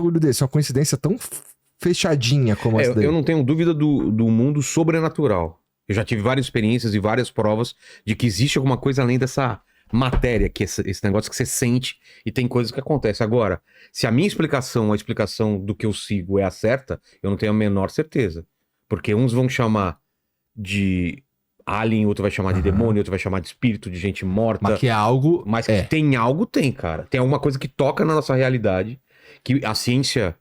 bagulho desse? Uma coincidência tão fechadinha como essa daí. Eu não tenho dúvida do mundo sobrenatural. Eu já tive várias experiências e várias provas de que existe alguma coisa além dessa matéria, que esse negócio que você sente e tem coisas que acontecem. Agora, se a minha explicação, a explicação do que eu sigo é a certa, eu não tenho a menor certeza. Porque uns vão chamar de alien, outro vai chamar de demônio, outro vai chamar de espírito, de gente morta. Mas que é algo... Mas que tem algo, tem, cara. Tem alguma coisa que toca na nossa realidade, que a ciência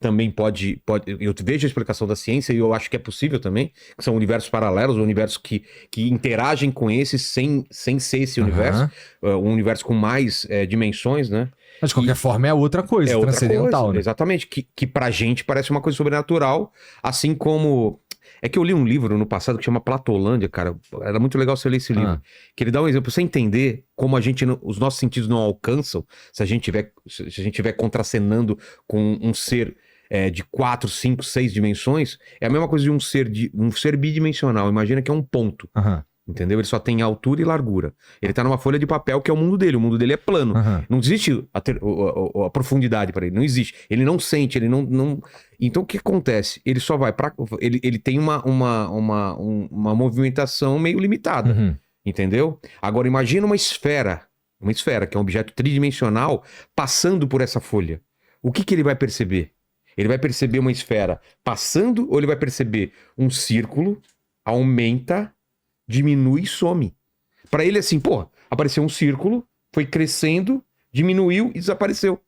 também pode... Eu vejo a explicação da ciência e eu acho que é possível também, que são universos paralelos, universos que interagem com esse sem ser esse universo, um universo com mais dimensões, né? Mas de qualquer forma é outra coisa, transcendental, outra coisa, né? exatamente, que pra gente parece uma coisa sobrenatural, assim como... É que eu li um livro no passado que chama Platolândia, cara. Era muito legal você ler esse livro. Que ele dá um exemplo pra você entender como os nossos sentidos não alcançam se a gente estiver contracenando com um ser de 4, 5, 6 dimensões. É a mesma coisa de um ser bidimensional. Imagina que é um ponto. Entendeu? Ele só tem altura e largura. Ele tá numa folha de papel que é o mundo dele. O mundo dele é plano. Não existe a profundidade para ele. Não existe. Ele não sente, ele não... Então o que acontece? Ele só vai para... Ele tem uma movimentação meio limitada. Entendeu? Agora imagina uma esfera, que é um objeto tridimensional, passando por essa folha. O que ele vai perceber? Ele vai perceber uma esfera passando ou ele vai perceber um círculo, aumenta, diminui e some. Pra ele assim, pô, apareceu um círculo, foi crescendo, diminuiu e desapareceu.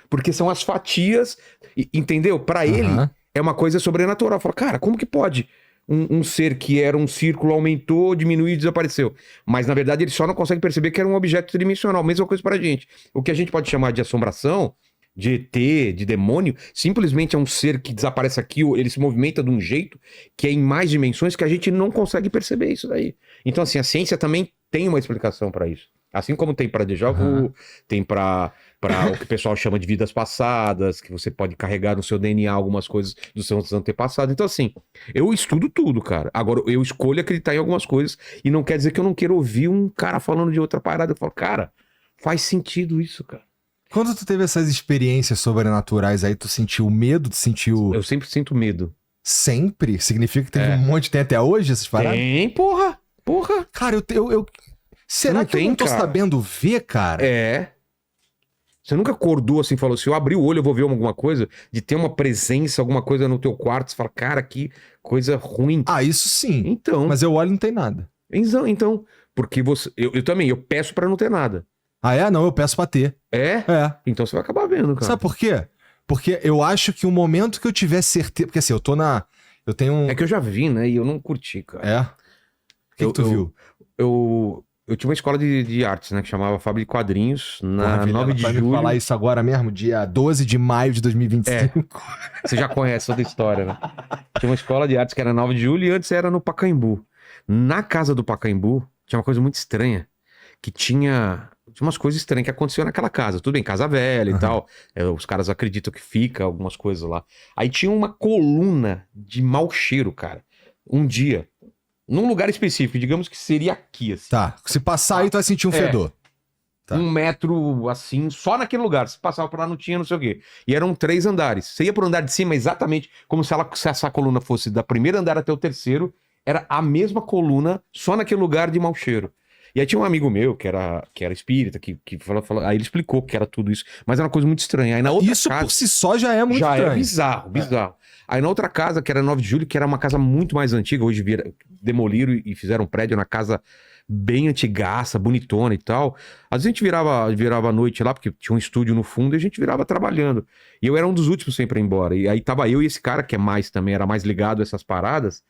Porque são as fatias, entendeu? Pra ele é uma coisa sobrenatural. Fala, cara, como que pode um ser que era um círculo aumentou, diminuiu e desapareceu? Mas na verdade ele só não consegue perceber que era um objeto tridimensional. Mesma coisa pra gente. O que a gente pode chamar de assombração, de ET, de demônio, simplesmente é um ser que desaparece aqui, ele se movimenta de um jeito que é em mais dimensões que a gente não consegue perceber isso daí. Então, assim, a ciência também tem uma explicação para isso. Assim como tem para déjà vu, tem para o que o pessoal chama de vidas passadas, que você pode carregar no seu DNA algumas coisas dos seus antepassados. Então, assim, eu estudo tudo, cara. Agora, eu escolho acreditar em algumas coisas e não quer dizer que eu não queira ouvir um cara falando de outra parada. Eu falo, cara, faz sentido isso, cara. Quando tu teve essas experiências sobrenaturais aí, tu sentiu medo? Tu sentiu... Eu sempre sinto medo. Sempre? Significa que teve um monte, tem até hoje essas paradas? Tem, porra. Cara, será que eu não tô sabendo ver, cara? Você nunca acordou assim e falou assim, eu abri o olho, eu vou ver alguma coisa, de ter uma presença, alguma coisa no teu quarto, você fala, cara, que coisa ruim. Ah, isso sim. Então. Mas eu olho e não tem nada. Então, porque eu também, eu peço pra não ter nada. Ah, é? Não, eu peço pra ter. É? Então você vai acabar vendo, cara. Sabe por quê? Porque eu acho que o momento que eu tiver certeza... Porque assim, eu tenho um... É que eu já vi, né? E eu não curti, cara. É? O que tu viu? Eu tinha uma escola de artes, né? Que chamava Fábrica de Quadrinhos, na 9 de julho. Vai falar isso agora mesmo? Dia 12 de maio de 2025. Você já conhece toda a história, né? Tinha uma escola de artes que era 9 de julho e antes era no Pacaembu. Na casa do Pacaembu, tinha uma coisa muito estranha. Que tinha umas coisas estranhas que aconteciam naquela casa. Tudo bem, casa velha e tal. Os caras acreditam que fica algumas coisas lá. Aí tinha uma coluna de mau cheiro, cara. Um dia. Num lugar específico, digamos que seria aqui, assim. Tá, se passar aí tu vai sentir um fedor. Tá. 1 metro, assim, só naquele lugar. Se passava por lá, não tinha, não sei o quê. E eram 3 andares. Você ia pro andar de cima exatamente como se essa coluna fosse da primeiro andar até o terceiro. Era a mesma coluna, só naquele lugar de mau cheiro. E aí tinha um amigo meu, que era espírita, que falou, aí ele explicou que era tudo isso. Mas era uma coisa muito estranha. Aí na outra isso casa, por si só já é muito estranho. Já é bizarro. Aí na outra casa, que era 9 de julho, que era uma casa muito mais antiga, hoje demoliram e fizeram um prédio na casa bem antigaça, bonitona e tal. Às vezes a gente virava a noite lá, porque tinha um estúdio no fundo, e a gente virava trabalhando. E eu era um dos últimos sempre a ir embora. E aí tava eu e esse cara, que era mais ligado a essas paradas.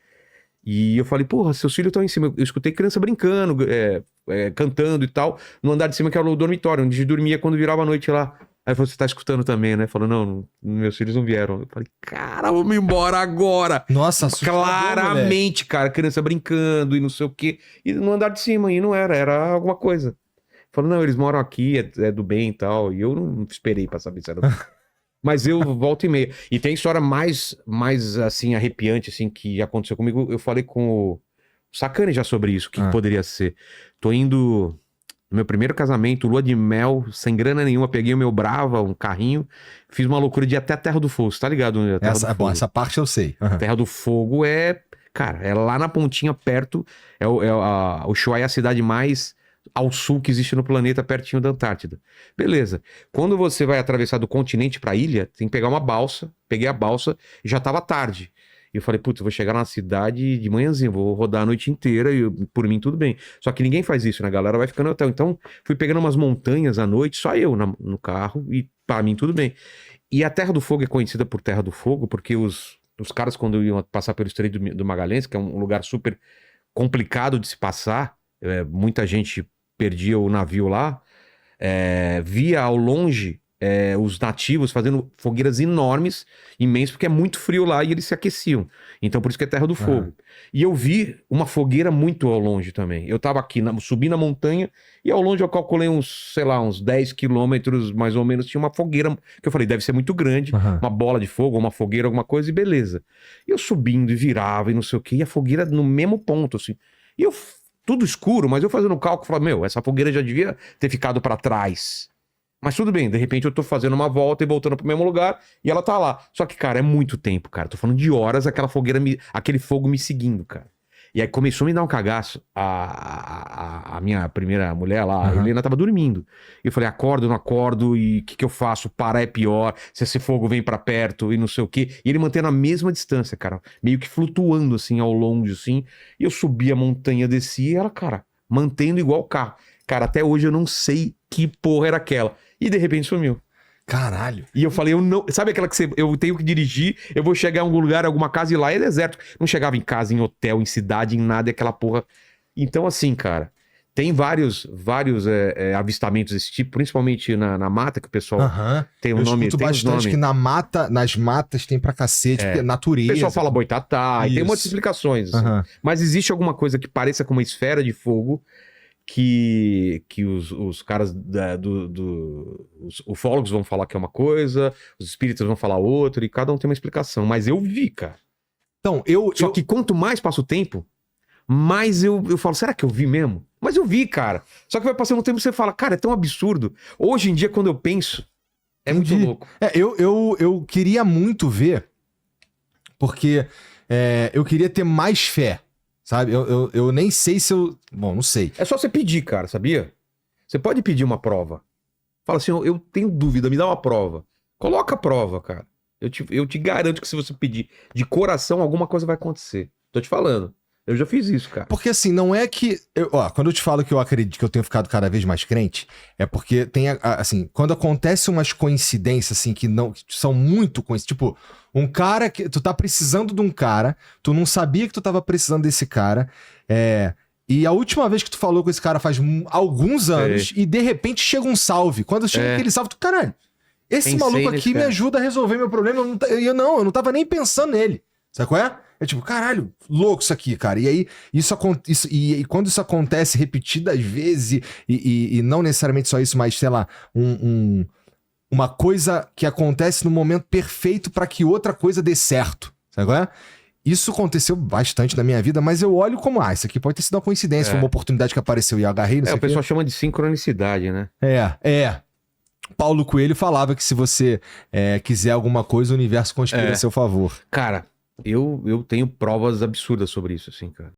E eu falei, porra, seus filhos estão em cima. Eu escutei criança brincando, cantando e tal, no andar de cima, que era o dormitório, onde a gente dormia quando virava a noite lá. Aí você tá escutando também, né? Falou, não, meus filhos não vieram. Eu falei, cara, vamos embora agora. Nossa, assustador, claramente, moleque. cara, criança brincando e não sei o quê. E no andar de cima, e não era alguma coisa. Falou, não, eles moram aqui, é do bem e tal. E eu não esperei pra saber se era do bem. Mas eu volto e meia. E tem história mais assim, arrepiante, assim, que aconteceu comigo. Eu falei com o Sacani já sobre isso, o que poderia ser. Tô indo No meu primeiro casamento, lua de mel, sem grana nenhuma, peguei o meu Brava, um carrinho, fiz uma loucura de ir até a Terra do Fogo. Você tá ligado? Né? Terra do Bom, Fogo. essa parte eu sei. Uhum. Terra do Fogo é, cara, é lá na pontinha perto. O Ushuaia é a cidade mais ao sul que existe no planeta, pertinho da Antártida. Beleza. Quando você vai atravessar do continente pra ilha, tem que pegar uma balsa. Peguei a balsa e já tava tarde. E eu falei, putz, eu vou chegar na cidade de manhãzinha, vou rodar a noite inteira e por mim tudo bem. Só que ninguém faz isso, né? A galera vai ficando no hotel. Então, fui pegando umas montanhas à noite, só eu no carro, e pra mim tudo bem. E a Terra do Fogo é conhecida por Terra do Fogo, porque os caras, quando iam passar pelo Estreito do Magalhães, que é um lugar super complicado de se passar, muita gente perdia o navio lá, via ao longe os nativos fazendo fogueiras enormes, imensas, porque é muito frio lá e eles se aqueciam. Então por isso que é Terra do Fogo. E eu vi uma fogueira muito ao longe também. Eu tava aqui, subi na montanha, e ao longe eu calculei uns, sei lá, uns 10 quilômetros, mais ou menos, tinha uma fogueira, que eu falei, deve ser muito grande, uma bola de fogo, uma fogueira, alguma coisa, e beleza. E eu subindo e virava e não sei o quê, e a fogueira no mesmo ponto, assim. E eu, tudo escuro, mas eu fazendo o cálculo, falava, meu, essa fogueira já devia ter ficado pra trás. Mas tudo bem, de repente eu tô fazendo uma volta e voltando pro mesmo lugar e ela tá lá. Só que, cara, é muito tempo, cara. Tô falando de horas, aquela fogueira, aquele fogo me seguindo, cara. E aí começou a me dar um cagaço. A minha primeira mulher lá, a Helena, tava dormindo. E eu falei, acordo, não acordo, e o que eu faço? Parar é pior, se esse fogo vem pra perto e não sei o quê. E ele mantendo a mesma distância, cara. Meio que flutuando, assim, ao longe, assim. E eu subia a montanha, descia, e ela, cara, mantendo igual o carro. Cara, até hoje eu não sei que porra era aquela. E de repente sumiu. Caralho. E eu falei, eu não. Sabe aquela que eu tenho que dirigir, eu vou chegar em algum lugar, alguma casa e lá é deserto. Não chegava em casa, em hotel, em cidade, em nada, aquela porra. Então, assim, cara, tem vários avistamentos desse tipo, principalmente na mata, que o pessoal tem um nome. Eu escuto bastante que nas matas tem pra cacete, porque é natureza. O pessoal fala boitatá, e tem muitas Isso. explicações. Assim. Mas existe alguma coisa que pareça com uma esfera de fogo que os caras os ufólogos vão falar que é uma coisa, os espíritas vão falar outra, e cada um tem uma explicação. Mas eu vi, cara. Então, Só que quanto mais passa o tempo, mais eu falo, será que eu vi mesmo? Mas eu vi, cara. Só que vai passando um tempo e você fala, cara, é tão absurdo. Hoje em dia, quando eu penso, é muito louco. Eu queria muito ver, porque eu queria ter mais fé. Sabe? Eu nem sei se eu... Bom, não sei. É só você pedir, cara, sabia? Você pode pedir uma prova. Fala assim, eu tenho dúvida, me dá uma prova. Coloca a prova, cara. Eu te garanto que se você pedir de coração, alguma coisa vai acontecer. Tô te falando. Eu já fiz isso, cara. Porque assim, não é que... quando eu te falo que eu acredito que eu tenho ficado cada vez mais crente, é porque tem, assim, quando acontece umas coincidências, assim, que são muito coincidências. Tipo, um cara que... Tu tá precisando de um cara, tu não sabia que tu tava precisando desse cara, e a última vez que tu falou com esse cara faz alguns anos, e de repente chega um salve. Quando chega aquele salve, tu, caralho, esse maluco aqui me ajuda a resolver meu problema. Eu não tava nem pensando nele. Sabe qual é? É tipo, caralho, louco isso aqui, cara. E aí, e quando isso acontece repetidas vezes, e não necessariamente só isso, mas, sei lá, uma coisa que acontece no momento perfeito pra que outra coisa dê certo. Sabe qual é? Isso aconteceu bastante na minha vida, mas eu olho como, isso aqui pode ter sido uma coincidência, foi uma oportunidade que apareceu e eu agarrei, não sei o pessoal chama de sincronicidade, né? Paulo Coelho falava que se você quiser alguma coisa, o universo conspira a seu favor. Cara, eu tenho provas absurdas sobre isso, assim, cara.